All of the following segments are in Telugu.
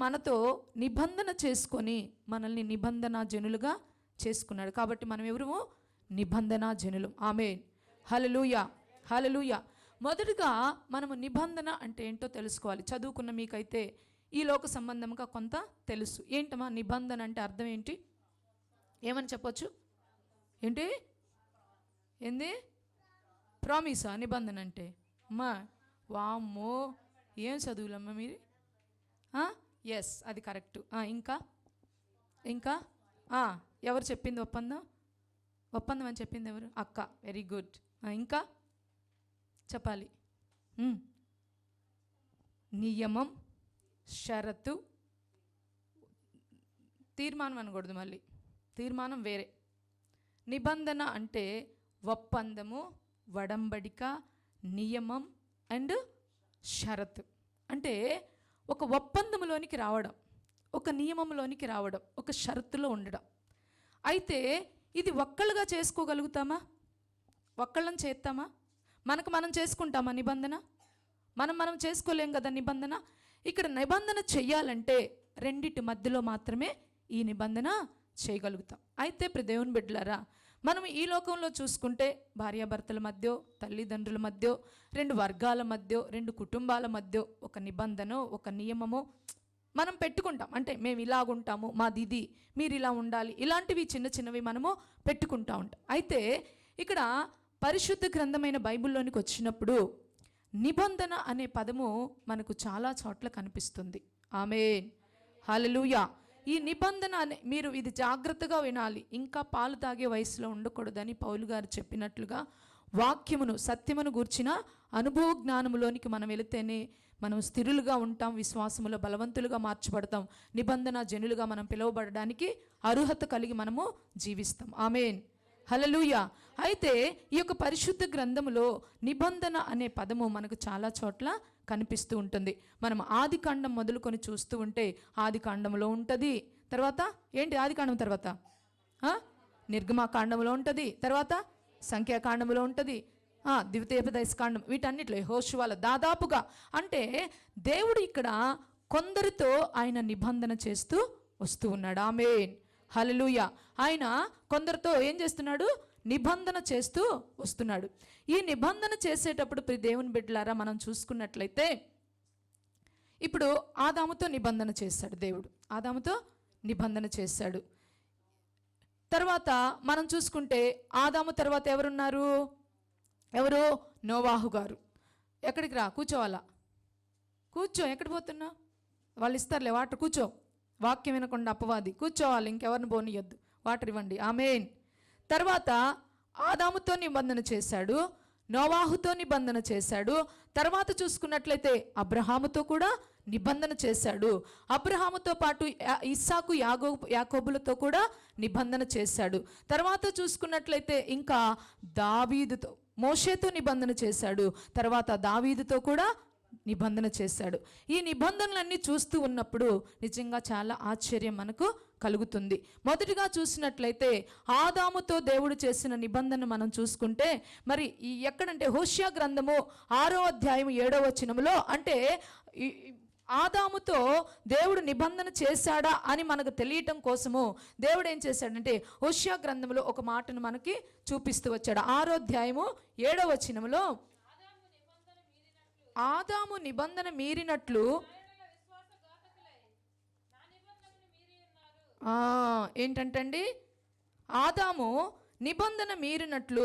మనతో నిబంధన చేసుకొని మనల్ని నిబంధన జనులుగా చేసుకున్నాడు. కాబట్టి మనం ఎవరు? నిబంధన జనులు. ఆమేన్. హల్లెలూయా, హల్లెలూయా. మొదటగా మనము నిబంధన అంటే ఏంటో తెలుసుకోవాలి. చదువుకున్న మీకైతే ఈ లోక సంబంధంగా కొంత తెలుసు. ఏంటమ్మా నిబంధన అంటే అర్థం ఏంటి? ఏమని చెప్పొచ్చు? ఏంటి? ఏంది? ప్రామిసా నిబంధన అంటే? అమ్మా వామ్మో, ఏం చదువులమ్మా మీరు? ఎస్, అది కరెక్ట్. ఇంకా ఇంకా ఎవరు చెప్పింది ఒప్పందం? ఒప్పందం అని చెప్పింది ఎవరు? అక్క. Very good. ఇంకా చెప్పాలి. నియమం, షరతు, తీర్మానం అనకూడదు, మళ్ళీ తీర్మానం వేరే. నిబంధన అంటే ఒప్పందము, వడంబడిక, నియమం అండ్ షరతు. అంటే ఒక ఒప్పందంలోనికి రావడం, ఒక నియమంలోనికి రావడం, ఒక షరతులో ఉండడం. అయితే ఇది ఒక్కళ్ళుగా చేసుకోగలుగుతామా? ఒక్కళ్ళని చేస్తామా? మనకు మనం చేసుకుంటామా నిబంధన? మనం చేసుకోలేం కదా నిబంధన. ఇక్కడ నిబంధన చెయ్యాలంటే రెండిటి మధ్యలో మాత్రమే ఈ నిబంధన చేయగలుగుతాం. అయితే దేవుని బిడ్డలారా, మనం ఈ లోకంలో చూసుకుంటే భార్యాభర్తల మధ్య, తల్లిదండ్రుల మధ్య, రెండు వర్గాల మధ్య, రెండు కుటుంబాల మధ్య ఒక నిబంధన, ఒక నియమము మనం పెట్టుకుంటాం. అంటే మేము ఇలాగుంటాము, మాది ఇది, మీరు ఇలా ఉండాలి, ఇలాంటివి చిన్న చిన్నవి మనము పెట్టుకుంటూ ఉంటాం. అయితే ఇక్కడ పరిశుద్ధ గ్రంథమైన బైబిల్లోనికి వచ్చినప్పుడు నిబంధన అనే పదము మనకు చాలా చోట్ల కనిపిస్తుంది. ఆమేన్, హల్లెలూయా. ఈ నిబంధన అనే మీరు ఇది జాగ్రత్తగా వినాలి. ఇంకా పాలు తాగే వయసులో ఉండకూడదని పౌలు గారు చెప్పినట్లుగా వాక్యమును, సత్యమును గూర్చిన అనుభవ జ్ఞానములోనికి మనం వెళితేనే మనం స్థిరులుగా ఉంటాం, విశ్వాసములో బలవంతులుగా మార్చబడతాం, నిబంధన జనులుగా మనం పిలువబడడానికి అర్హత కలిగి మనము జీవిస్తాం. ఆమేన్, హల్లెలూయా. అయితే ఈ యొక్క పరిశుద్ధ గ్రంథములో నిబంధన అనే పదము మనకు చాలా చోట్ల కనిపిస్తూ ఉంటుంది. మనం ఆదికాండం మొదలుకొని చూస్తూ ఉంటే ఆదికాండంలో ఉంటుంది. తర్వాత ఏంటి? ఆదికాండం తర్వాత నిర్గమాకాండంలో ఉంటుంది, తర్వాత సంఖ్యాకాండంలో ఉంటుంది, ద్వితీయోపదేశకాండం, వీటన్నిటిలో యెహోషువలో దాదాపుగా. అంటే దేవుడు ఇక్కడ కొందరితో ఆయన నిబంధన చేస్తూ వస్తూ ఉన్నాడు. ఆమేన్, హల్లెలూయా. ఆయన కొందరితో ఏం చేస్తున్నాడు? నిబంధన చేస్తూ వస్తున్నాడు. ఈ నిబంధన చేసేటప్పుడు దేవుని బిడ్డలారా మనం చూసుకున్నట్లయితే ఇప్పుడు ఆదాముతో నిబంధన చేశాడు దేవుడు. ఆదాముతో నిబంధన చేశాడు. తర్వాత మనం చూసుకుంటే ఆదాము తర్వాత ఎవరున్నారు? ఎవరు? నోవాహు గారు. ఎక్కడికి రా, కూర్చోవాలా? కూర్చో. ఎక్కడికి పోతున్నా? వాళ్ళు ఇస్తారులే వాటర్, కూర్చో. వాక్యం వినకుండా అపవాది, కూర్చోవాలి, ఇంకెవరిని పోనీయొద్దు, వాటర్ ఇవ్వండి. ఆమేన్. తర్వాత ఆదాముతో నిబంధన చేశాడు, నోవాహుతో నిబంధన చేశాడు. తర్వాత చూసుకున్నట్లయితే అబ్రహాముతో కూడా నిబంధన చేశాడు. అబ్రహాముతో పాటు ఇస్సాకు, యాకోబులతో కూడా నిబంధన చేశాడు. తర్వాత చూసుకున్నట్లయితే ఇంకా దావీదుతో, మోషేతో నిబంధన చేశాడు. తర్వాత దావీదుతో కూడా నిబంధన చేశాడు. ఈ నిబంధనలన్నీ చూస్తూ ఉన్నప్పుడు నిజంగా చాలా ఆశ్చర్యం మనకు కలుగుతుంది. మొదటిగా చూసినట్లయితే ఆదాముతో దేవుడు చేసిన నిబంధన మనం చూసుకుంటే మరి ఎక్కడంటే హోషియా గ్రంథము 6వ అధ్యాయం 7వ వచనములో, అంటే ఆదాముతో దేవుడు నిబంధన చేశాడా అని మనకు తెలియటం కోసము దేవుడు ఏం చేశాడంటే హోషియా గ్రంథంలో ఒక మాటను మనకి చూపిస్తూ వచ్చాడు. 6వ అధ్యాయము 7వ వచనములో, ఆదాము నిబంధన మీరినట్లు ఏంటంటండి? ఆదాము నిబంధన మీరినట్లు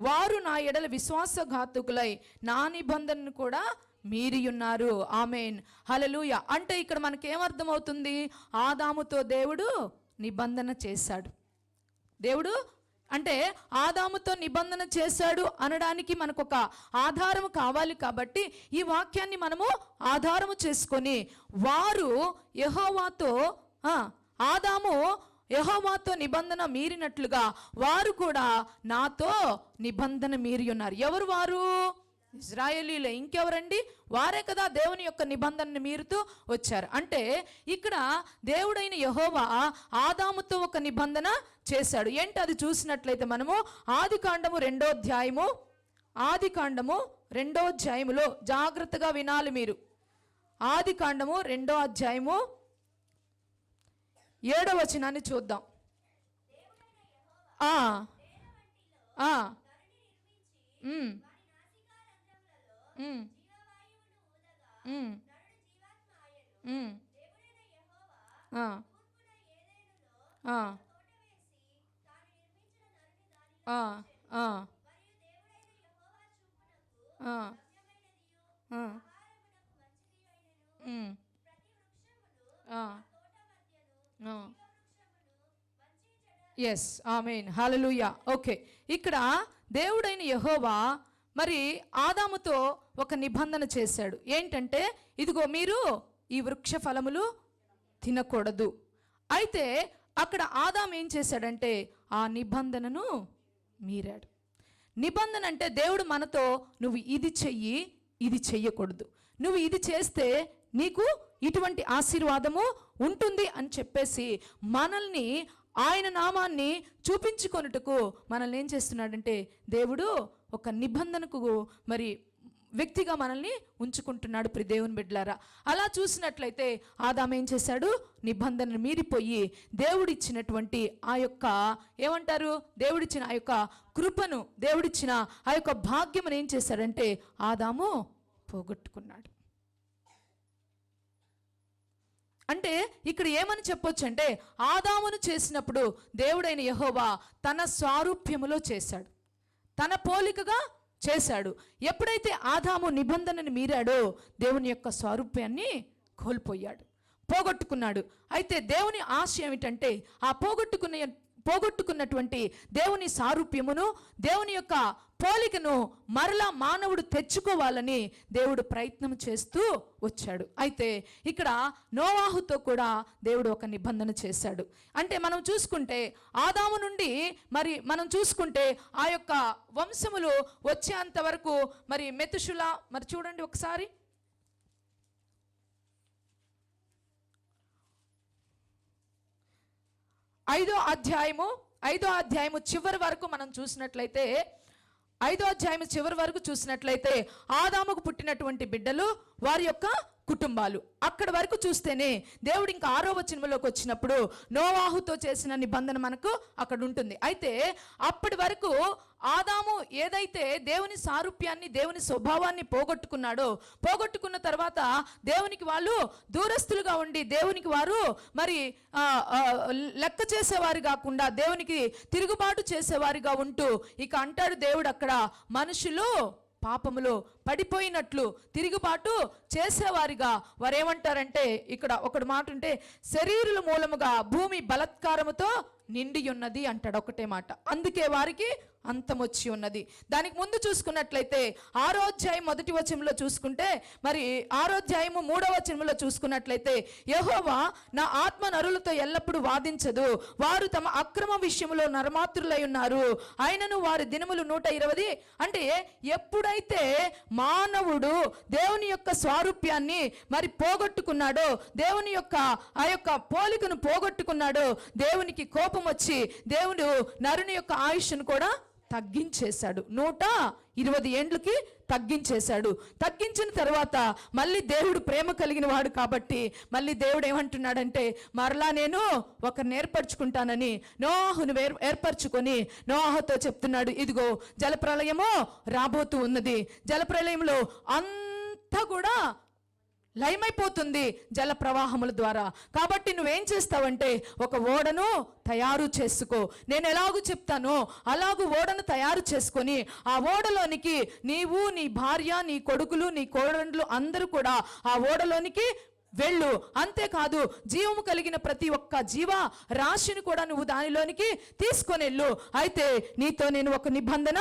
వారు నా ఎడల విశ్వాసఘాతుకులై నా నిబంధనను కూడా మీరి ఉన్నారు. ఆమేన్, హల్లెలూయా. అంటే ఇక్కడ మనకేమర్థమవుతుంది? ఆదాముతో దేవుడు నిబంధన చేశాడు. దేవుడు అంటే ఆదాముతో నిబంధన చేశాడు అనడానికి మనకు ఒక ఆధారము కావాలి. కాబట్టి ఈ వాక్యాన్ని మనము ఆధారము చేసుకొని వారు యెహోవాతో, ఆదాము యెహోవాతో నిబంధన మీరినట్లుగా వారు కూడా నాతో నిబంధన మీరి ఉన్నారు. ఎవరు వారు? ఇజ్రాయేలీలే. ఇంకెవరండి? వారే కదా దేవుని యొక్క నిబంధనను మీరుతూ వచ్చారు. అంటే ఇక్కడ దేవుడైన యెహోవా ఆదాముతో ఒక నిబంధన చేశాడు. ఏంటి అది చూసినట్లయితే మనము ఆదికాండము 2వ అధ్యాయము, ఆదికాండము 2వ అధ్యాయములో జాగ్రత్తగా వినాలి మీరు. ఆదికాండము 2వ అధ్యాయము 7వ వచనాన్ని చూద్దాం. ఆ ఆ ఎస్, ఆమేన్, హల్లెలూయా. ఓకే, ఇక్కడ దేవుడైన యెహోవా మరి ఆదాముతో ఒక నిబంధన చేశాడు. ఏంటంటే, ఇదిగో మీరు ఈ వృక్ష ఫలములు తినకూడదు. అయితే అక్కడ ఆదాము ఏం చేశాడంటే ఆ నిబంధనను మీరాడు. నిబంధన అంటే దేవుడు మనతో నువ్వు ఇది చెయ్యి, ఇది చెయ్యకూడదు, నువ్వు ఇది చేస్తే నీకు ఇటువంటి ఆశీర్వాదము ఉంటుంది అని చెప్పేసి మనల్ని, ఆయన నామాన్ని చూపించుకొనుటకు మనల్ని ఏం చేస్తున్నాడంటే దేవుడు ఒక నిబంధనకు మరి వ్యక్తిగా మనల్ని ఉంచుకుంటున్నాడు. ప్రియ దేవుని బిడ్డలారా, అలా చూసినట్లయితే ఆదాము ఏం చేశాడు? నిబంధనను మీరిపోయి దేవుడిచ్చినటువంటి ఆ యొక్క ఏమంటారు, దేవుడిచ్చిన ఆ యొక్క కృపను, దేవుడిచ్చిన ఆ యొక్క భాగ్యమును ఏం చేశాడంటే ఆదాము పోగొట్టుకున్నాడు. అంటే ఇక్కడ ఏమని చెప్పొచ్చు అంటే, ఆదామును చేసినప్పుడు దేవుడైన యెహోవా తన స్వారూప్యములో చేశాడు, తన పోలికగా చేశాడు. ఎప్పుడైతే ఆదాము నిబంధనను మీరాడో దేవుని యొక్క స్వారూప్యాన్ని కోల్పోయాడు, పోగొట్టుకున్నాడు. అయితే దేవుని ఆశ ఏమిటంటే ఆ పోగొట్టుకున్నటువంటి దేవుని సారూప్యమును, దేవుని యొక్క పోలికను మరలా మానవుడు తెచ్చుకోవాలని దేవుడు ప్రయత్నం చేస్తూ వచ్చాడు. అయితే ఇక్కడ నోవాహుతో కూడా దేవుడు ఒక నిబంధన చేశాడు. అంటే మనం చూసుకుంటే ఆదాము నుండి మరి మనం చూసుకుంటే ఆ యొక్క వంశములు వచ్చేంత వరకు మరి మెతుషుల, మరి చూడండి ఒకసారి, ఐదో అధ్యాయము చివరి వరకు మనం చూసినట్లయితే, 5వ అధ్యాయం చివరి వరకు చూసినట్లయితే ఆదాముకు పుట్టినటువంటి బిడ్డలు, వారి యొక్క కుటుంబాలు, అక్కడ వరకు చూస్తేనే దేవుడు ఇంకా 6వ వచనంలోకి వచ్చినప్పుడు నోవాహుతో చేసిన నిబంధన మనకు అక్కడ ఉంటుంది. అయితే అప్పటి వరకు ఆదాము ఏదైతే దేవుని సారూప్యాన్ని, దేవుని స్వభావాన్ని పోగొట్టుకున్న తర్వాత దేవునికి వాళ్ళు దూరస్తులుగా ఉండి, దేవునికి వారు మరి లెక్క చేసేవారు కాకుండా దేవునికి తిరుగుబాటు చేసేవారిగా ఉంటూ, ఇక అంటాడు దేవుడు అక్కడ మనుషులు పాపములో పడిపోయినట్లు తిరుగుబాటు చేసేవారిగా వారేమంటారంటే, ఇక్కడ ఒకటి మాట ఉంటే, శరీరుల మూలముగా భూమి బలత్కారముతో నిండి ఉన్నది అంటాడు, ఒకటే మాట. అందుకే వారికి అంతం వచ్చి ఉన్నది. దానికి ముందు చూసుకున్నట్లయితే 6వ అధ్యాయం 1వ వచనంలో చూసుకుంటే, మరి 6వ అధ్యాయము 3వ వచనంలో చూసుకున్నట్లయితే, యెహోవా నా ఆత్మ నరులతో ఎల్లప్పుడూ వాదించదు, వారు తమ అక్రమ విషయంలో నరమాత్రులై ఉన్నారు, ఆయనను వారి దినములు 120. అంటే ఎప్పుడైతే మానవుడు దేవుని యొక్క స్వారూప్యాన్ని మరి పోగొట్టుకున్నాడో, దేవుని యొక్క ఆ యొక్క పోలికను పోగొట్టుకున్నాడో, దేవునికి కోపం వచ్చి దేవుడు నరుని యొక్క ఆయుష్ను కూడా తగ్గించేశాడు, 120 ఏండ్లకి తగ్గించేశాడు. తగ్గించిన తర్వాత మళ్ళీ దేవుడు ప్రేమ కలిగిన వాడు కాబట్టి మళ్ళీ దేవుడు ఏమంటున్నాడంటే, మరలా నేను ఒకరిని ఏర్పరచుకుంటానని నోవాహును ఏర్పరచుకొని నోవాహుతో చెప్తున్నాడు, ఇదిగో జలప్రలయము రాబోతూ ఉన్నది, జలప్రలయంలో అంతా కూడా లయమైపోతుంది జల ప్రవాహముల ద్వారా. కాబట్టి నువ్వేం చేస్తావంటే ఒక ఓడను తయారు చేసుకో, నేను ఎలాగూ చెప్తానో అలాగూ ఓడను తయారు చేసుకొని ఆ ఓడలోనికి నీవు, నీ భార్య, నీ కొడుకులు, నీ కోడళ్ళు అందరూ కూడా ఆ ఓడలోనికి వెళ్ళు. అంతేకాదు జీవము కలిగిన ప్రతి ఒక్క జీవ రాశిని కూడా నువ్వు దానిలోనికి తీసుకొని వెళ్ళు. అయితే నీతో నేను ఒక నిబంధన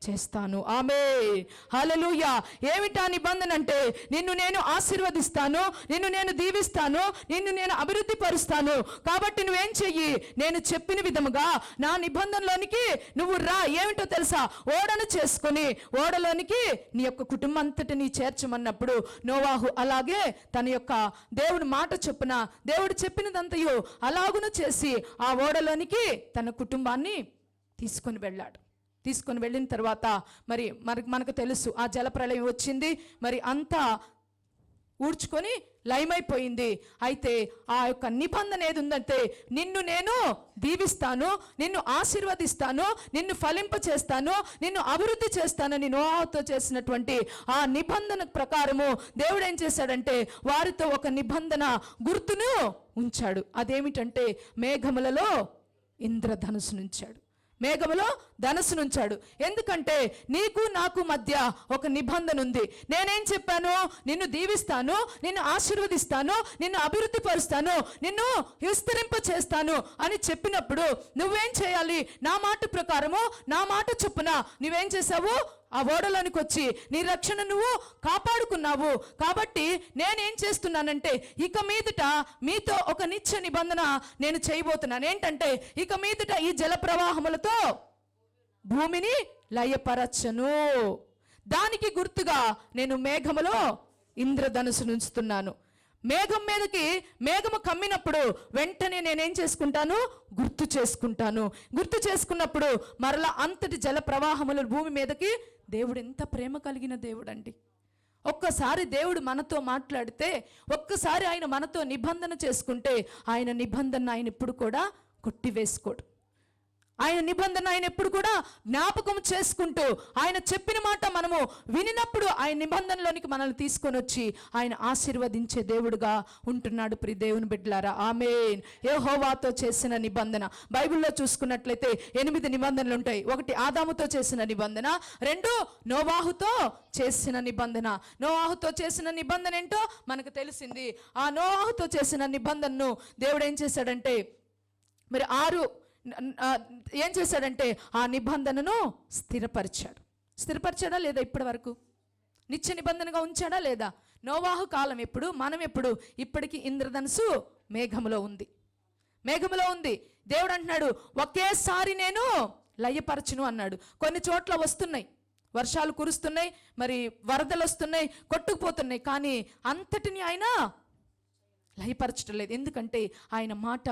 చేస్తాను. ఆమేన్, హల్లెలూయా. ఏమిటా నిబంధన అంటే, నిన్ను నేను ఆశీర్వదిస్తాను, నిన్ను నేను దీవిస్తాను, నిన్ను నేను అభివృద్ధి పరుస్తాను. కాబట్టి నువ్వేం చెయ్యి, నేను చెప్పిన విధముగా నా నిబంధనలోనికి నువ్వు రా. ఏమిటో తెలుసా, ఓడను చేసుకొని ఓడలోనికి నీ యొక్క కుటుంబం అంతటిని చేర్చమన్నప్పుడు నోవాహు అలాగే తన యొక్క దేవుడి మాట చొప్పున దేవుడు చెప్పినదంతయు అలాగును చేసి ఆ ఓడలోనికి తన కుటుంబాన్ని తీసుకొని వెళ్ళిన తర్వాత మరి మనకు తెలుసు ఆ జలప్రలయం వచ్చింది. మరి అంతా ఊడ్చుకొని లయమైపోయింది. అయితే ఆ యొక్క నిబంధన ఏది ఉందంటే, నిన్ను నేను దీవిస్తాను, నిన్ను ఆశీర్వదిస్తాను, నిన్ను ఫలింప చేస్తాను, నిన్ను అభివృద్ధి చేస్తానని నోవాహుతో చేసినటువంటి ఆ నిబంధన ప్రకారము దేవుడు ఏం చేశాడంటే వారితో ఒక నిబంధన గుర్తును ఉంచాడు. అదేమిటంటే మేఘములలో ఇంద్రధనుసునుంచాడు. మేఘములో ధనస్సునుంచాడు. ఎందుకంటే నీకు నాకు మధ్య ఒక నిబంధన ఉంది. నేనేం చెప్పాను? నిన్ను దీవిస్తాను, నిన్ను ఆశీర్వదిస్తాను, నిన్ను అభివృద్ధి పరుస్తాను, నిన్ను విస్తరింప చేస్తాను అని చెప్పినప్పుడు నువ్వేం చేయాలి? నా మాట ప్రకారము, నా మాట చొప్పున నువ్వేం చేసావు? ఆ ఓడలోనికి వచ్చి నీ రక్షణ నువ్వు కాపాడుకున్నావు. కాబట్టి నేనేం చేస్తున్నానంటే ఇక మీదట మీతో ఒక నిత్య నిబంధన నేను చేయబోతున్నాను. ఏంటంటే ఇక మీదట ఈ జల ప్రవాహములతో భూమిని లయపరచను. దానికి గుర్తుగా నేను మేఘములో ఇంద్రధనుసు ఉంచుతున్నాను. మేఘం మీదకి మేఘము కమ్మినప్పుడు వెంటనే నేనేం చేసుకుంటాను? గుర్తు చేసుకుంటాను. గుర్తు చేసుకున్నప్పుడు మరలా అంతటి జల ప్రవాహములు భూమి మీదకి. దేవుడు ఎంత ప్రేమ కలిగిన దేవుడు అండి. ఒక్కసారి దేవుడు మనతో మాట్లాడితే, ఒక్కసారి ఆయన మనతో నిబంధన చేసుకుంటే ఆయన నిబంధన ఆయన ఎప్పుడు కూడా కొట్టివేసుకోడు. ఆయన నిబంధన ఆయన ఎప్పుడు కూడా జ్ఞాపకం చేసుకుంటూ ఆయన చెప్పిన మాట మనము వినినప్పుడు ఆయన నిబంధనలోనికి మనల్ని తీసుకొని వచ్చి ఆయన ఆశీర్వదించే దేవుడుగా ఉంటున్నాడు. ప్రియ దేవుని బిడ్డలారా, ఆమేన్. యెహోవాతో చేసిన నిబంధన బైబిల్లో చూసుకున్నట్లయితే 8 నిబంధనలు ఉంటాయి. 1 ఆదాముతో చేసిన నిబంధన, 2 నోవాహుతో చేసిన నిబంధన. నోవాహుతో చేసిన నిబంధన ఏంటో మనకు తెలిసింది. ఆ నోవాహుతో చేసిన నిబంధనను దేవుడు ఏం చేశాడంటే మరి ఏం చేశాడంటే ఆ నిబంధనను స్థిరపరిచాడా లేదా? ఇప్పటి వరకు నిత్య నిబంధనగా ఉంచాడా లేదా? నోవాహు కాలం ఎప్పుడు, మనం ఎప్పుడు? ఇప్పటికీ ఇంద్రధనుసు మేఘములో ఉంది. దేవుడు అంటున్నాడు ఒకేసారి నేను లయపరచును అన్నాడు. కొన్ని చోట్ల వస్తున్నాయి, వర్షాలు కురుస్తున్నాయి, మరి వరదలు వస్తున్నాయి, కొట్టుకుపోతున్నాయి, కానీ అంతటిని ఆయన లయపరచడం లేదు. ఎందుకంటే ఆయన మాట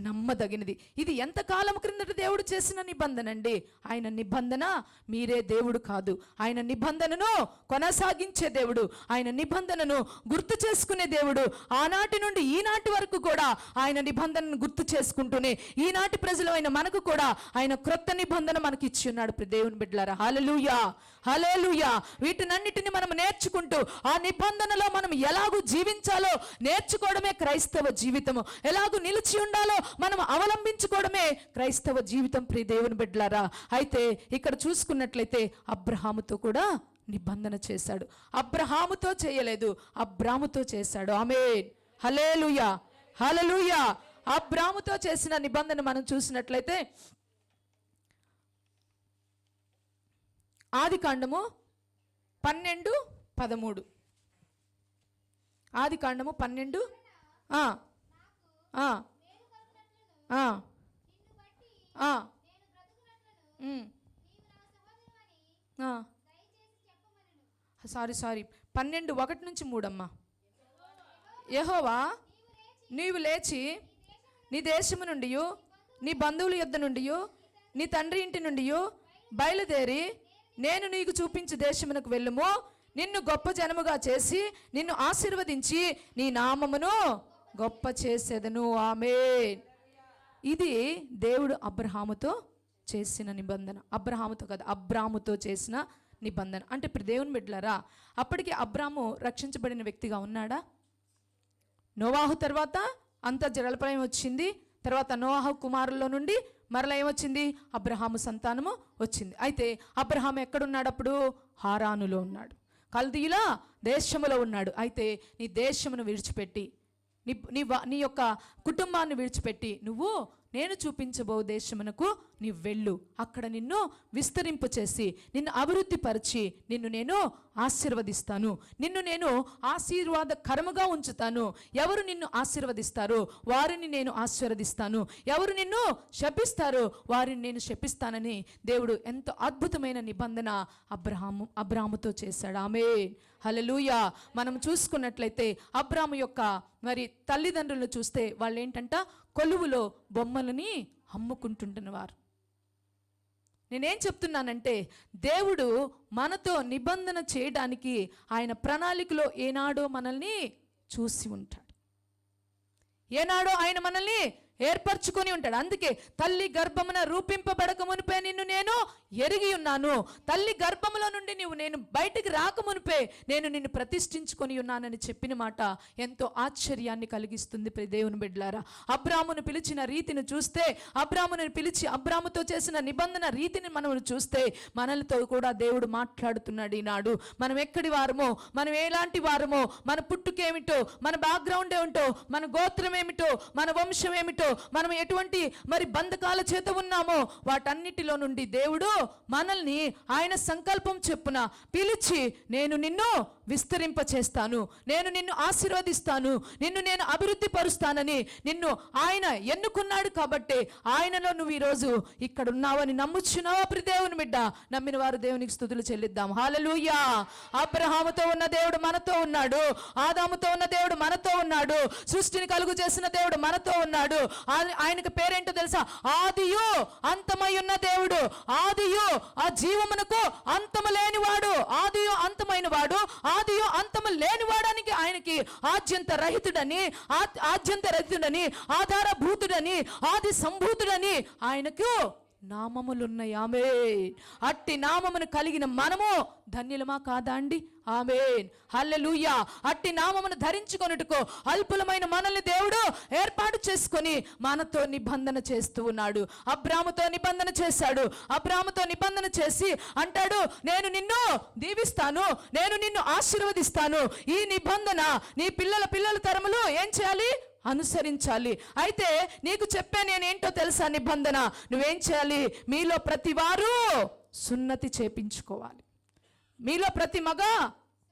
నమ్మదగినది. ఇది ఎంతకాలం క్రిందట దేవుడు చేసిన నిబంధన అండి. ఆయన నిబంధన మీరే దేవుడు కాదు. ఆయన నిబంధనను కొనసాగించే దేవుడు, ఆయన నిబంధనను గుర్తు చేసుకునే దేవుడు. ఆనాటి నుండి ఈనాటి వరకు కూడా ఆయన నిబంధనను గుర్తు చేసుకుంటూనే ఈనాటి ప్రజలైన మనకు కూడా ఆయన క్రొత్త నిబంధన మనకి ఇచ్చి ఉన్నాడు. దేవుని బిడ్డలారా, హల్లెలూయా, హల్లెలూయా. వీటినన్నిటిని మనం నేర్చుకుంటూ ఆ నిబంధనలో మనం ఎలాగూ జీవించాలో నేర్చుకోవడమే క్రైస్తవ జీవితము. ఎలాగూ నిలిచి ఉండాలో మనం అవలంబించుకోవడమే క్రైస్తవ జీవితం. ప్రియ దేవుని బిడ్డలారా, అయితే ఇక్కడ చూసుకున్నట్లయితే అబ్రహాముతో కూడా నిబంధన చేశాడు. అబ్రహాముతో చేయలేదు, అబ్రాముతో చేశాడు. ఆమేన్, హల్లెలూయా, హల్లెలూయా. అబ్రాముతో చేసిన నిబంధన మనం చూసినట్లయితే ఆదికాండము 12:13. ఆదికాండము 12 సారీ 12:1-3 అమ్మా. యెహోవా నీవు లేచి నీ దేశము నుండి, నీ బంధువుల యొద్ద నుండి, నీ తండ్రి ఇంటి నుండి బయలుదేరి నేను నీకు చూపించు దేశమునకు వెళ్ళుము. నిన్ను గొప్ప జనముగా చేసి నిన్ను ఆశీర్వదించి నీ నామమును గొప్ప చేసేదను. ఆమేన్. ఇది దేవుడు అబ్రహాముతో చేసిన నిబంధన. అబ్రహాముతో కాదు, అబ్రాముతో చేసిన నిబంధన. అంటే ఇప్పుడు దేవుని బిడ్డలారా, అప్పటికి అబ్రాము రక్షించబడిన వ్యక్తిగా ఉన్నాడా? నోవాహు తర్వాత అంత జలప్రలయం వచ్చింది. తర్వాత నోవాహు కుమారుల్లో నుండి మరలా ఏమొచ్చింది? అబ్రహాము సంతానము వచ్చింది. అయితే అబ్రహాము ఎక్కడున్నాడు అప్పుడు? హారానులో ఉన్నాడు, కల్దీయుల దేశములో ఉన్నాడు. అయితే నీ దేశమును విడిచిపెట్టి, నీ యొక్క కుటుంబాన్ని విడిచిపెట్టి నువ్వు నేను చూపించబో దేశమునకు నీవు వెళ్ళు. అక్కడ నిన్ను విస్తరింపు చేసి నిన్ను అభివృద్ధి పరిచి నిన్ను నేను ఆశీర్వదిస్తాను, నిన్ను నేను ఆశీర్వాదకరముగా ఉంచుతాను. ఎవరు నిన్ను ఆశీర్వదిస్తారో వారిని నేను ఆశీర్వదిస్తాను, ఎవరు నిన్ను శపిస్తారో వారిని నేను శపిస్తానని దేవుడు ఎంతో అద్భుతమైన నిబంధన అబ్రాముతో చేశాడు. ఆమేన్, హల్లెలూయా. మనం చూసుకున్నట్లయితే అబ్రాము యొక్క మరి తల్లిదండ్రులను చూస్తే వాళ్ళు ఏంటంట? కొలువులో బొమ్మలని అమ్ముకుంటుంటున్నవారు. నేనేం చెప్తున్నానంటే, దేవుడు మనతో నిబంధన చేయడానికి ఆయన ప్రణాళికలో ఏనాడో మనల్ని చూసి ఉంటాడు, ఏనాడో ఆయన మనల్ని ఏర్పరచుకొని ఉంటాడు. అందుకే తల్లి గర్భమున రూపింపబడక మునిపే నిన్ను నేను ఎరిగి ఉన్నాను, తల్లి గర్భములో నుండి నేను బయటికి రాక మునిపే నేను నిన్ను ప్రతిష్ఠించుకొని ఉన్నానని చెప్పిన మాట ఎంతో ఆశ్చర్యాన్ని కలిగిస్తుంది. దేవుని బిడ్డలారా, అబ్రామును పిలిచిన రీతిని చూస్తే, అబ్రామును పిలిచి అబ్రాముతో చేసిన నిబంధన రీతిని మనం చూస్తే, మనలతో కూడా దేవుడు మాట్లాడుతున్నాడు. ఈనాడు మనం ఎక్కడి వారమో, మనం ఎలాంటి వారమో, మన పుట్టుకేమిటో, మన బ్యాక్గ్రౌండ్ ఏమిటో, మన గోత్రం ఏమిటో, మన వంశం ఏమిటో, మనం ఎటువంటి బంధకాల చేత ఉన్నామో వాటన్నిటిలో నుండి దేవుడు మనల్ని ఆయన సంకల్పం చెప్పున పిలిచి, నేను నిన్ను విస్తరింప చేస్తాను, నేను నిన్ను ఆశీర్వదిస్తాను, నిన్ను నేను అభివృద్ధి పరుస్తానని నిన్ను ఆయన ఎన్నుకున్నాడు. కాబట్టి ఆయనలో నువ్వు ఈరోజు ఇక్కడ ఉన్నావని నమ్ముచున్నావా ప్రియ దేవుని బిడ్డ? నమ్మిన వారు దేవునికి స్తుతులు చెల్లిద్దాం. హల్లెలూయా. అబ్రహాముతో ఉన్న దేవుడు మనతో ఉన్నాడు, ఆదాముతో ఉన్న దేవుడు మనతో ఉన్నాడు, సృష్టిని కలుగు చేసిన దేవుడు మనతో ఉన్నాడు. ఆయనకు పేరేంటో తెలుసా? ఆదియు అంతమై ఉన్న దేవుడు, ఆదియు ఆ జీవమునకు అంతము లేనివాడు, ఆదియు అంతమైన వాడు, ఆదియు అంతము లేనివాడానికి ఆయనకి ఆద్యంత రహితుడని, ఆధారభూతుడని, ఆది సంభూతుడని ఆయనకు నామములున్నాయి. ఆమేన్. అట్టి నామమును కలిగిన మనము ధన్యులమా కాదా అండి? ఆమేన్. హల్లెలూయా. అట్టి నామమును ధరించుకొనుటకు అల్పులమైన మనల్ని దేవుడు ఏర్పాటు చేసుకొని మనతో నిబంధన చేస్తూ ఉన్నాడు. అబ్రాముతో నిబంధన చేశాడు. అబ్రాముతో నిబంధన చేసి అంటాడు, నేను నిన్ను దీవిస్తాను, నేను నిన్ను ఆశీర్వదిస్తాను. ఈ నిబంధన నీ పిల్లల తరములు ఏం చేయాలి? అనుసరించాలి. అయితే నీకు చెప్పే నేనేంటో తెలుసా? నిబంధన నువ్వేం చేయాలి? మీలో ప్రతి వారు సున్నతి చేయించుకోవాలి. మీలో ప్రతి మగ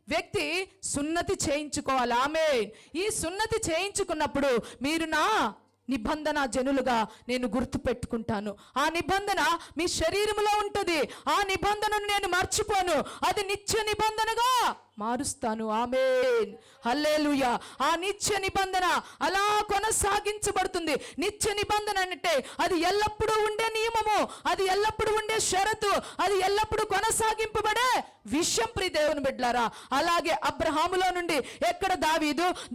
వ్యక్తి సున్నతి చేయించుకోవాలి. ఆమేన్. ఈ సున్నతి చేయించుకున్నప్పుడు మీరు నా నిబంధన జనులుగా నేను గుర్తు పెట్టుకుంటాను. ఆ నిబంధన మీ శరీరంలో ఉంటుంది. ఆ నిబంధనను నేను మర్చిపోను, అది నిత్య నిబంధనగా మారుస్తాను. ఆమేన్. హల్లెలూయా. ఆ నిత్య నిబంధన అలా కొనసాగించబడుతుంది. నిత్య నిబంధన అంటే అది ఎల్లప్పుడూ ఉండే నియమము, అది ఎల్లప్పుడూ ఉండే షరతు, అది ఎల్లప్పుడూ కొనసాగింపబడే విషయం ప్రియ దేవుని బిడ్డలారా. అలాగే అబ్రహాములో నుండి ఎక్కడ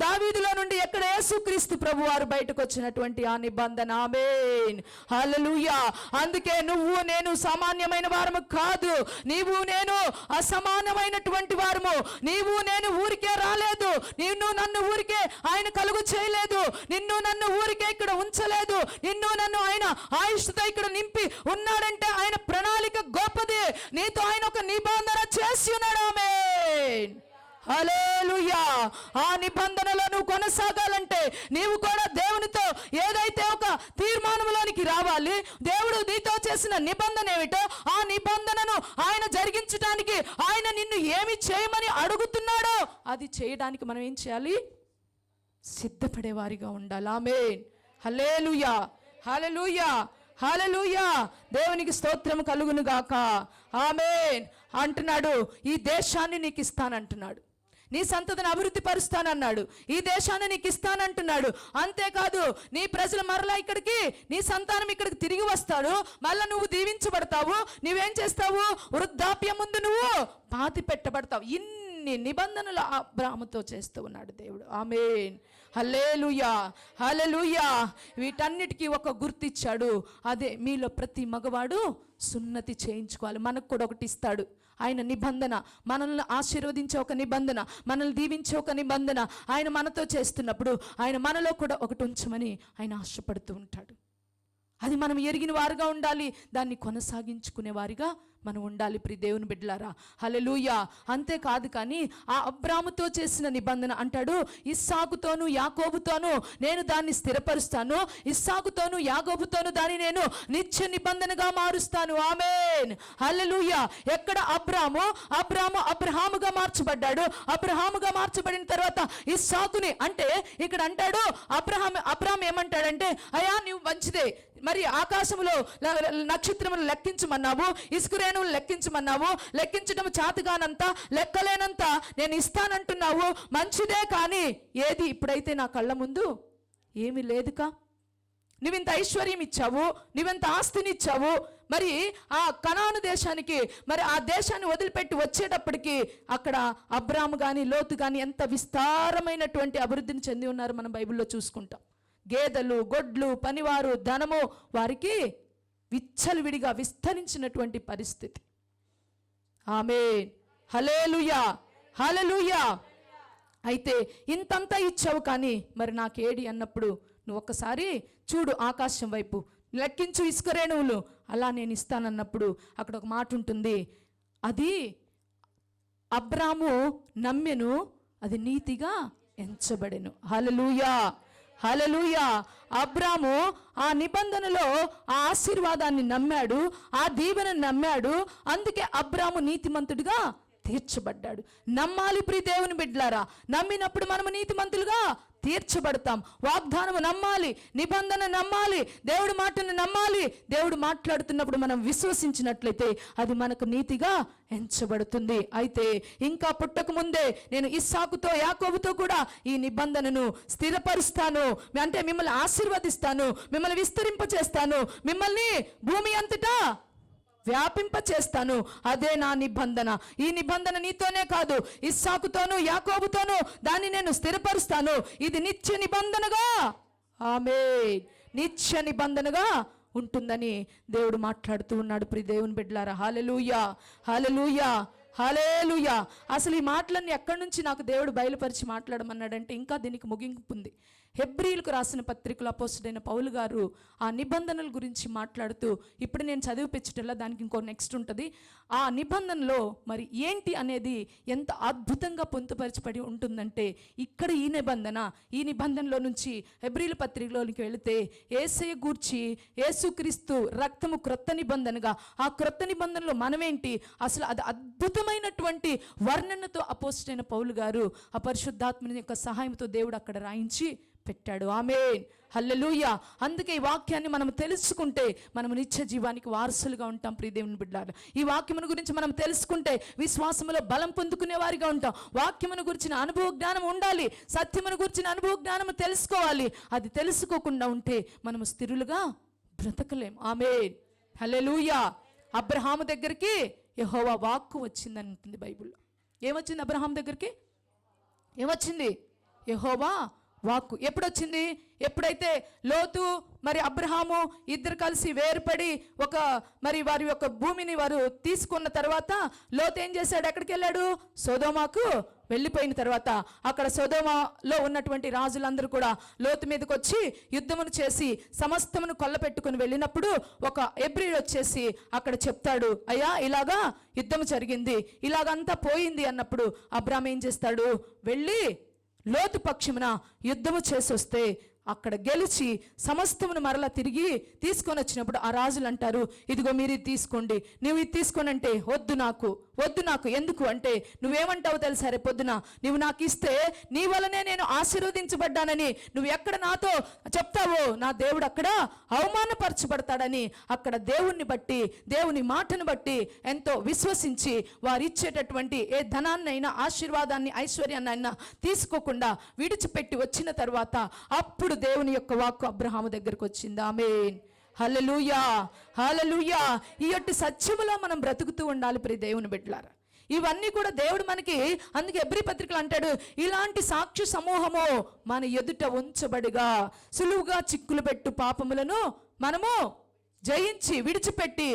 దావీదులో నుండి ఎక్కడ యేసుక్రీస్తు ప్రభువారు బయటకు వచ్చినటువంటి ఆ నిబంధన. ఆమేన్. హల్లెలూయా. అందుకే నువ్వు నేను సామాన్యమైన వారము కాదు, నీవు నేను అసమానమైనటువంటి వారము. నీవు నేను ఊరికే రాలేదు, నిన్ను నన్ను ఊరికే ఆయన కలుగు చేయలేదు, నిన్ను నన్ను ఊరికే ఇక్కడ ఉంచలేదు, నిన్ను నన్ను ఆయన ఆయుష్తో ఇక్కడ నింపి ఉన్నాడంటే ఆయన ప్రణాళిక గొప్పది. నీతో ఆయన ఒక నిబంధన చేసి ఉన్నాడు. ఆమేన్. హల్లెలూయా. ఆ నిబంధనలో నువ్వు కొనసాగాలంటే నీవు కూడా దేవునితో ఏదైతే ఒక తీర్మానంలోనికి రావాలి. దేవుడు నీతో చేసిన నిబంధన ఏమిటో ఆ నిబంధనను ఆయన జరిగించడానికి ఆయన నిన్ను ఏమి చేయమని అడుగుతున్నాడో అది చేయడానికి మనం ఏం చేయాలి? సిద్ధపడేవారిగా ఉండాలి. ఆమేన్. హల్లెలూయా. హల్లెలూయా. హల్లెలూయా. దేవునికి స్తోత్రం కలుగును గాక. ఆమేన్. అంటున్నాడు, ఈ దేశాన్ని నీకు ఇస్తానంటున్నాడు, నీ సంతతిని అభివృద్ధి పరుస్తానన్నాడు, ఈ దేశాన్ని నీకు ఇస్తానంటున్నాడు. అంతేకాదు నీ ప్రజలు మరలా ఇక్కడికి, నీ సంతానం ఇక్కడికి తిరిగి వస్తాడు, మళ్ళా నువ్వు దీవించబడతావు. నువ్వేం చేస్తావు? వృద్ధాప్యం ముందు నువ్వు పాతి పెట్టబడతావు. ఇన్ని నిబంధనలు అబ్రాహాముతో చేస్తూ ఉన్నాడు దేవుడు. ఆమేన్. హల్లెలూయా. హల్లెలూయా. వీటన్నిటికీ ఒక గుర్తిచ్చాడు. అదే మీలో ప్రతి మగవాడు సున్నతి చేయించుకోవాలి. మనకు కూడా ఒకటి ఇస్తాడు ఆయన నిబంధన, మనల్ని ఆశీర్వదించే ఒక నిబంధన, మనల్ని దీవించే ఒక నిబంధన ఆయన మనతో చేస్తున్నప్పుడు ఆయన మనలో కూడా ఒకటి ఉంచమని ఆయన ఆశపడుతూ ఉంటాడు. అది మనం ఎరిగిన వారుగా ఉండాలి, దాన్ని కొనసాగించుకునే వారిగా మనం ఉండాలి ప్రియ దేవుని బిడ్డలారా. హల్లెలూయా. అంతేకాదు కానీ ఆ అబ్రాముతో చేసిన నిబంధన అంటాడు, ఇస్సాకుతోను యాకోబుతోను నేను దాన్ని స్థిరపరుస్తాను, ఇస్సాకుతోను యాకోబుతోను దాన్ని నేను నిత్య నిబంధనగా మారుస్తాను. ఆమేన్. హల్లెలూయా. ఎక్కడ అబ్రాహాముగా మార్చబడ్డాడు. అబ్రాహాముగా మార్చబడిన తర్వాత ఇస్సాకుని అంటే ఇక్కడ అంటాడు, అబ్రాహాం ఏమంటాడంటే, అయ్యా నువ్వు మంచిదే, మరి ఆకాశంలో నక్షత్రములు లెక్కించమన్నావు, ఇసుకురేణువులు లెక్కించమన్నావు, లెక్కించడం చేతగానంత లెక్కలేనంత నేను నువ్వింత ఐశ్వర్యం ఇచ్చావు, నువ్వెంత ఆస్తిని ఇచ్చావు. మరి ఆ కనాను దేశానికి, మరి ఆ దేశాన్ని వదిలిపెట్టి వచ్చేటప్పటికి అక్కడ అబ్రాము కానీ లోతు కానీ ఎంత విస్తారమైనటువంటి అభివృద్ధిని చెంది ఉన్నారు మనం బైబిల్లో చూసుకుంటాం. గేదెలు, గొడ్లు, పనివారు, ధనము వారికి విచ్చలవిడిగా విస్తరించినటువంటి పరిస్థితి. ఆమేన్, హల్లెలూయా, హల్లెలూయా. అయితే ఇంతంతా ఇచ్చావు కానీ మరి నాకేడి అన్నప్పుడు నువ్వు ఒక్కసారి చూడు ఆకాశం వైపు, లెక్కించు ఇసుక రేణువులు, అలా నేను ఇస్తానన్నప్పుడు అక్కడ ఒక మాట ఉంటుంది, అది అబ్రాము నమ్మెను, అది నీతిగా ఎంచబడెను. హల్లెలూయా, హల్లెలూయా. అబ్రాము ఆ నిబంధనలో ఆ ఆశీర్వాదాన్ని నమ్మాడు, ఆ దీవెనను నమ్మాడు. అందుకే అబ్రాము నీతిమంతుడిగా తీర్చబడ్డాడు. నమ్మాలి ప్రియ దేవుని బిడ్డలారా. నమ్మినప్పుడు మనము నీతిమంతులుగా తీర్చబడతాం. వాగ్దానము నమ్మాలి, నిబంధన నమ్మాలి, దేవుడి మాటను నమ్మాలి. దేవుడు మాట్లాడుతున్నప్పుడు మనం విశ్వసించినట్లయితే అది మనకు నీతిగా ఎంచబడుతుంది. అయితే ఇంకా పుట్టక ముందే నేను ఇస్సాకుతో, యాకోబుతో కూడా ఈ నిబంధనను స్థిరపరుస్తాను, అంటే మిమ్మల్ని ఆశీర్వదిస్తాను, మిమ్మల్ని విస్తరింపచేస్తాను, మిమ్మల్ని భూమి అంతటా వ్యాపింప చేస్తాను. అదే నా నిబంధన. ఈ నిబంధన నీతోనే కాదు, ఇస్సాకుతోను, యాకోబుతోను దాన్ని నేను స్థిరపరుస్తాను. ఇది నిత్య నిబంధనగా, ఆమేన్, నిత్య నిబంధనగా ఉంటుందని దేవుడు మాట్లాడుతూ ఉన్నాడు. ప్రియ దేవుని బిడ్డలారా, హల్లెలూయా, హల్లెలూయా, హల్లెలూయా. అసలు ఈ మాటలన్నీ ఎక్కడి నుంచి నాకు దేవుడు బయలుపరిచి మాట్లాడమన్నాడంటే ఇంకా దీనికి ముగింపు ఉంది. హెబ్రీలకు రాసిన పత్రికలో అపోస్తలుడైన పౌలు గారు ఆ నిబంధనల గురించి మాట్లాడుతూ, ఇప్పుడు నేను చదివిపించటల్లా దానికి ఇంకో నెక్స్ట్ ఉంటుంది. ఆ నిబంధనలో మరి ఏంటి అనేది ఎంత అద్భుతంగా పొందుపరచబడి ఉంటుందంటే, ఇక్కడ ఈ నిబంధనలో నుంచి హెబ్రీల పత్రికలోనికి వెళితే యేసయ్య గూర్చి, యేసుక్రీస్తు రక్తము క్రొత్త నిబంధనగా, ఆ క్రొత్త నిబంధనలో మనమేంటి, అసలు అది అద్భుతమైనటువంటి వర్ణనతో అపోస్తలుడైన పౌలు గారు ఆ పరిశుద్ధాత్మని యొక్క సహాయంతో దేవుడు అక్కడ రాయించి పెట్టాడు. ఆమేన్, హల్లెలూయా. అందుకే ఈ వాక్యాన్ని మనం తెలుసుకుంటే మనం నిత్య జీవానికి వారసులుగా ఉంటాం. ప్రియ దేవుని బిడ్డలారా, ఈ వాక్యమును గురించి మనం తెలుసుకుంటే విశ్వాసములో బలం పొందుకునే వారిగా ఉంటాం. వాక్యమును గురించిన అనుభవ జ్ఞానం ఉండాలి, సత్యమును గురించిన అనుభవ జ్ఞానం తెలుసుకోవాలి. అది తెలుసుకోకుండా ఉంటే మనము స్థిరులుగా బ్రతకలేం. ఆమేన్, హల్లెలూయా. అబ్రహాము దగ్గరికి యెహోవా వాక్కు వచ్చిందని ఉంటుంది బైబిల్లో. ఏమొచ్చింది అబ్రహాం దగ్గరికి? ఏమొచ్చింది? యెహోవా వాక్కు. ఎప్పుడొచ్చింది? ఎప్పుడైతే లోతు మరి అబ్రహాము ఇద్దరు కలిసి వేరుపడి మరి వారి యొక్క భూమిని వారు తీసుకున్న తర్వాత లోతు ఏం చేశాడు? ఎక్కడికి వెళ్ళాడు? సొదొమకు వెళ్ళిపోయిన తర్వాత అక్కడ సొదొమలో ఉన్నటువంటి రాజులందరూ కూడా లోతు మీదకి వచ్చి యుద్ధమును చేసి సమస్తమును కొల్లపెట్టుకుని వెళ్ళినప్పుడు ఒక ఎబ్రీడు వచ్చేసి అక్కడ చెప్తాడు, అయ్యా ఇలాగా యుద్ధము జరిగింది, ఇలాగంతా పోయింది అన్నప్పుడు అబ్రాహాము ఏం చేస్తాడు? వెళ్ళి లోతు పక్షమున యుద్ధము చేసి వస్తే అక్కడ గెలిచి సమస్తమును మరలా తిరిగి తీసుకొని వచ్చినప్పుడు ఆ రాజులు అంటారు, ఇదిగో మీరు ఇది తీసుకోండి. నువ్వు ఇది తీసుకోనంటే వద్దు నాకు, వద్దు నాకు. ఎందుకు అంటే నువ్వేమంటావు తెలుసా? రేపు పొద్దున నువ్వు నాకు ఇస్తే నీ వలనే నేను ఆశీర్వదించబడ్డానని నువ్వు ఎక్కడ నాతో చెప్తావో నా దేవుడు అక్కడ అవమానపరచబడతాడని అక్కడ దేవుణ్ణి బట్టి, దేవుని మాటను బట్టి ఎంతో విశ్వసించి వారు ఇచ్చేటటువంటి ఏ ధనాన్నైనా, ఆశీర్వాదాన్ని, ఐశ్వర్యాన్నైనా తీసుకోకుండా విడిచిపెట్టి వచ్చిన తర్వాత అప్పుడు దేవుని యొక్క వాక్కు అబ్రహాము దగ్గరకు వచ్చింది. ఆమేన్, హల్లెలూయా, హల్లెలూయా. ఈ యొక్క సత్యములో మనం బ్రతుకుతూ ఉండాలి ప్రియ దేవుని బిడ్డలారా. ఇవన్నీ కూడా దేవుడు మనకి, అందుకే హెబ్రీ పత్రికలు అంటాడు, ఇలాంటి సాక్షి సమూహము మన ఎదుట ఉంచబడిగా సులువుగా చిక్కులు పెట్టు పాపములను మనము జయించి విడిచిపెట్టి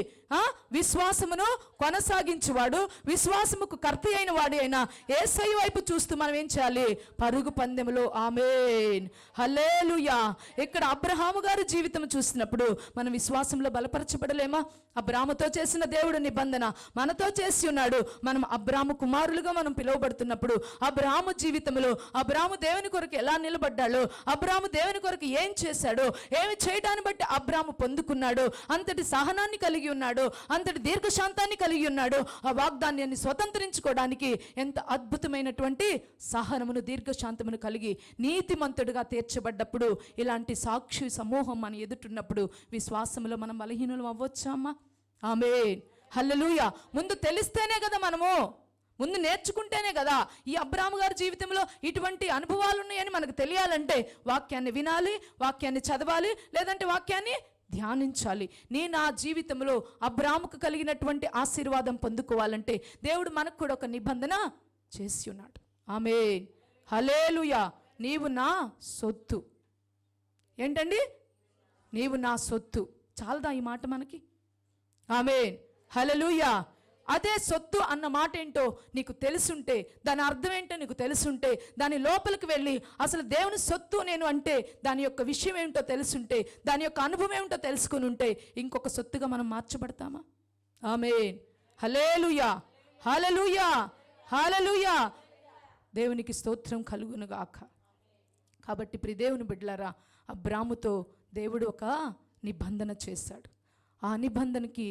విశ్వాసమును కొనసాగించువాడు, విశ్వాసముకు కర్త అయిన వాడు అయినా యేసయ్య వైపు చూస్తూ మనం ఏం చేయాలి? పరుగు పందెములో. ఆమేన్, హల్లెలూయా. ఇక్కడ అబ్రహాము గారి జీవితం చూసినప్పుడు మనం విశ్వాసంలో బలపరచబడలేమా? అబ్రాముతో చేసిన దేవుడు నిబంధన మనతో చేసి ఉన్నాడు. మనం అబ్రాము కుమారులుగా మనం పిలువబడుతున్నప్పుడు అబ్రాము జీవితంలో అబ్రాము దేవుని కొరకు ఎలా నిలబడ్డాడో, అబ్రాము దేవుని కొరకు ఏం చేశాడో, ఏమి చేయడాన్ని బట్టి అబ్రాము పొందుకున్నాడు, అంతటి సహనాన్ని కలిగి ఉన్నాడు, అంతటి దీర్ఘశాంతాన్ని కలిగి ఉన్నాడు. ఆ వాగ్దానాన్ని స్వతంత్రించుకోవడానికి ఎంత అద్భుతమైనటువంటి సహనమును, దీర్ఘశాంతమును కలిగి నీతిమంతుడిగా తీర్చబడ్డప్పుడు ఇలాంటి సాక్షి సమూహం మన ఎదుటున్నప్పుడు విశ్వాసములో మనం బలహీనులు అవ్వచ్చామా? ఆమేన్, హల్లెలూయా. ముందు తెలిస్తేనే కదా మనము ముందు నేర్చుకుంటేనే కదా ఈ అబ్రాహాము గారి జీవితంలో ఇటువంటి అనుభవాలు ఉన్నాయని మనకు తెలియాలంటే వాక్యాన్ని వినాలి, వాక్యాన్ని చదవాలి, లేదంటే వాక్యాన్ని ధ్యానించాలి. నా జీవితంలో అబ్రాహాముకు కలిగినటువంటి ఆశీర్వాదం పొందుకోవాలంటే దేవుడు మనకు కూడా ఒక నిబంధన చేసి ఉన్నాడు. ఆమేన్, హల్లెలూయా. నీవు నా సొత్తు. ఏంటండి? నీవు నా సొత్తు. చాలదా ఈ మాట మనకి? ఆమేన్, హల్లెలూయా. అదే సొత్తు అన్న మాట ఏంటో నీకు తెలుసుంటే, దాని అర్థం ఏంటో నీకు తెలుసుంటే, దాని లోపలికి వెళ్ళి అసలు దేవుని సొత్తు నేను అంటే దాని యొక్క విషయం ఏమిటో తెలుసుంటే, దాని యొక్క అనుభవం ఏమిటో తెలుసుకుని ఉంటే ఇంకొక సొత్తుగా మనం మార్చబడతామా? ఆమేన్, హల్లెలూయా, హల్లెలూయా, హల్లెలూయా. దేవునికి స్తోత్రం కలుగునుగాక. కాబట్టి ప్రియ దేవుని బిడ్డలారా, అబ్రాముతో దేవుడు ఒక నిబంధన చేశాడు. ఆ నిబంధనకి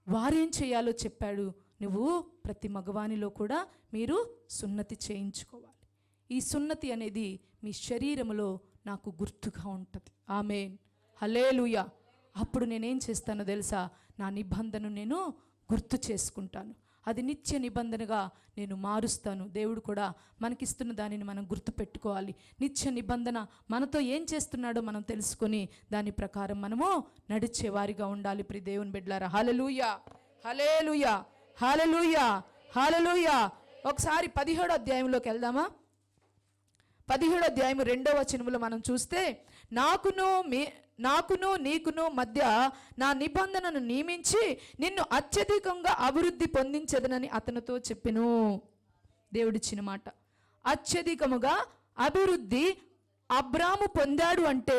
వారేం చేయాలో చెప్పాడు. నువ్వు ప్రతి మగవానిలో కూడా మీరు సున్నతి చేయించుకోవాలి. ఈ సున్నతి అనేది మీ శరీరములో నాకు గుర్తుగా ఉంటుంది. ఆమేన్, హల్లెలూయా. అప్పుడు నేనేం చేస్తానో తెలుసా? నా నిబంధనను నేను గుర్తు చేసుకుంటాను. అది నిత్య నిబంధనగా నేను మారుస్తాను. దేవుడు కూడా మనకిస్తున్న దానిని మనం గుర్తు పెట్టుకోవాలి. నిత్య నిబంధన మనతో ఏం చేస్తున్నాడో మనం తెలుసుకొని దాని ప్రకారం మనము నడిచేవారిగా ఉండాలి. ప్రియ దేవుని బిడ్డలారా, హల్లెలూయా, హల్లెలూయా, హల్లెలూయా, హల్లెలూయా. ఒకసారి 17వ అధ్యాయంలోకి వెళ్దామా? 17వ అధ్యాయం 2వ వచనంలో మనం చూస్తే, నాకును నీకును మధ్య నా నిబంధనను నియమించి నిన్ను అత్యధికంగా అభివృద్ధి పొందించదనని అతనితో చెప్పెను. దేవుడిచ్చిన మాట. అత్యధికముగా అభివృద్ధి అబ్రాము పొందాడు అంటే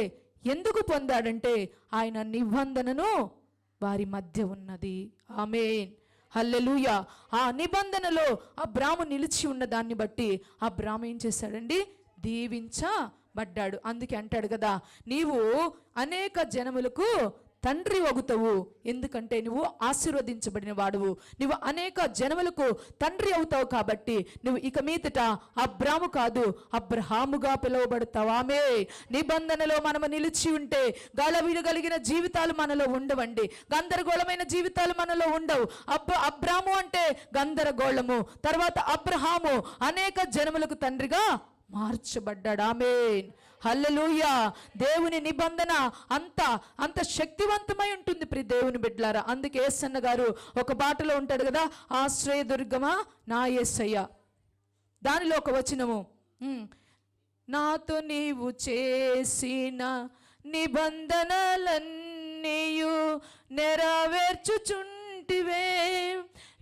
ఎందుకు పొందాడంటే ఆయన నిబంధనను వారి మధ్య ఉన్నది. ఆమేన్, హల్లెలూయా. ఆ నిబంధనలో అబ్రాము నిలిచి ఉన్న దాన్ని బట్టి అబ్రాము ఏం చేశాడండి? దీవించబడ్డాడు. అందుకే అంటాడు కదా, నీవు అనేక జనములకు తండ్రి వగుతావు, ఎందుకంటే నువ్వు ఆశీర్వదించబడిన వాడువు. నువ్వు అనేక జనములకు తండ్రి అవుతావు కాబట్టి నువ్వు ఇక మీదట అబ్రాము కాదు అబ్రహాముగా పిలువబడతావు. ఆమె నిబంధనలో మనము నిలిచి ఉంటే గలవిలు కలిగిన జీవితాలు మనలో ఉండవండి. గందరగోళమైన జీవితాలు మనలో ఉండవు. అబ్రాము అంటే గందరగోళము, తర్వాత అబ్రహాము అనేక జనములకు తండ్రిగా మార్చబడ్డాడు. ఆమేన్, హల్లెలూయా. దేవుని నిబంధన అంత శక్తివంతమై ఉంటుంది ప్రియ దేవుని బిడ్డలారా. అందుకే యేసన్న గారు ఒక పాటలో ఉంటాడు కదా, ఆశ్రయదుర్గమా నా యేసయ్య. దానిలో ఒక వచనము, నాతో నీవు చేసిన నిబంధనలన్నీయు నెరవేర్చుచుంటివే,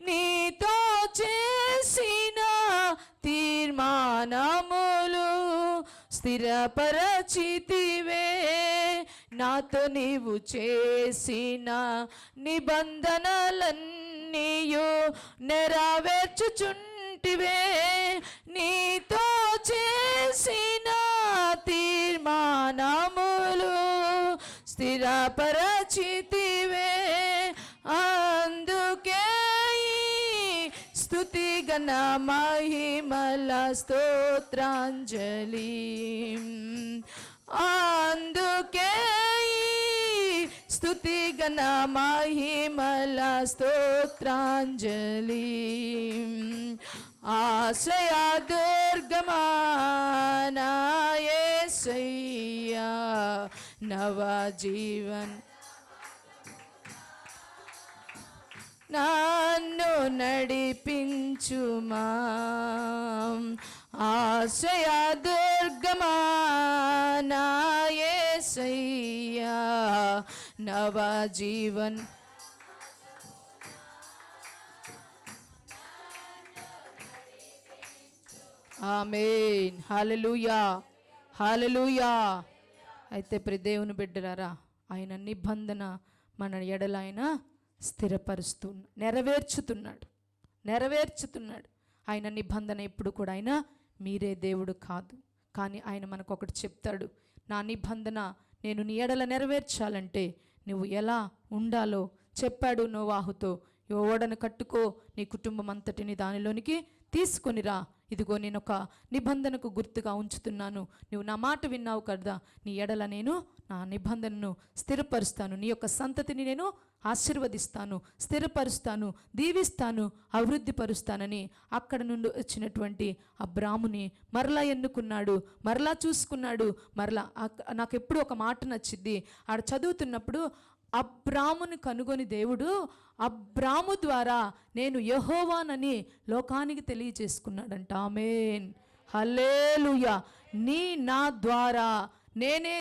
నీతో చేసిన తీర్మానములు స్థిరపరచితివే, నాతో నీవు చేసిన నిబంధనలన్నీయు నెరవేర్చుచుంటివే, నీతో చేసిన తీర్మానములు స్థిరపరచితివే, అందుకే స్తుతి గణ మహిమల స్తోత్రాంజలి, అందుకే స్తుతి గణ మహిమల స్తోత్రాంజలి, ఆశ్రయ దుర్గమా నా యేసయ్యా, నవ జీవన్ నన్ను నడిపించుమా, ఆశ్రయ దుర్గమా నా యేసయ్యా, నవ జీవన్ ఆమేన్, హల్లెలూయా, హల్లెలూయా. అయితే ప్రియ దేవుని బిడ్డలారా, ఆయన నిబంధన మన ఎడల ఆయన నెరవేర్చుతున్నాడు. ఆయన నిబంధన ఎప్పుడు కూడా ఆయన మీరే దేవుడు కాదు, కానీ ఆయన మనకు ఒకటి చెప్తాడు, నా నిబంధన నేను నీ ఎడల నెరవేర్చాలంటే నువ్వు ఎలా ఉండాలో చెప్పాడు నోవాహుతో. ఓడను కట్టుకో, నీ కుటుంబం అంతటిని దానిలోనికి తీసుకొనిరా, ఇదిగో నేను ఒక నిబంధనకు గుర్తుగా ఉంచుతున్నాను. నువ్వు నా మాట విన్నావు కదా, నీ ఎడల నేను నా నిబంధనను స్థిరపరుస్తాను, నీ యొక్క సంతతిని నేను ఆశీర్వదిస్తాను, స్థిరపరుస్తాను, దీవిస్తాను, అభివృద్ధి పరుస్తానని అక్కడ నుండి వచ్చినటువంటి అబ్రాముని మరలా ఎన్నుకున్నాడు, మరలా చూసుకున్నాడు. మరలా నాకు ఎప్పుడు ఒక మాట నచ్చింది, ఆడ చదువుతున్నప్పుడు అబ్రామును కనుగొని దేవుడు అబ్రాము ద్వారా నేను యెహోవానని లోకానికి తెలియజేసుకున్నాడంట. ఆమేన్, హల్లెలూయా. నీ నా ద్వారా నేనే